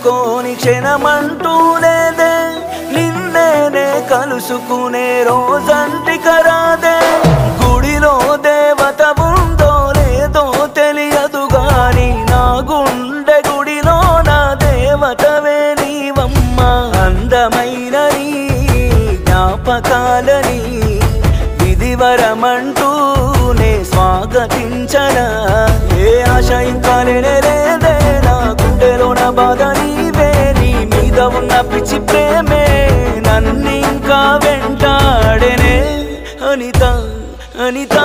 కలుసుకోని క్షణమంటూ లేదే నిన్నేనే కలుసుకునే రోజంటిక రాదే గుడిలో దేవత ఉందో లేదో తెలియదు గాని నా గుండె గుడిలో నా దేవతవే నీవమ్మ అందమైన నీ జ్ఞాపకాలని విధివరమంటూ నే స్వాగతించనా ఏ ఆశ ఇంకా లేదే నా గుండెలో నా బాధ నీవే నీ మీద ఉన్న పిచ్చి ప్రేమే నన్నింకా వెంటాడేనే అనిత అనిత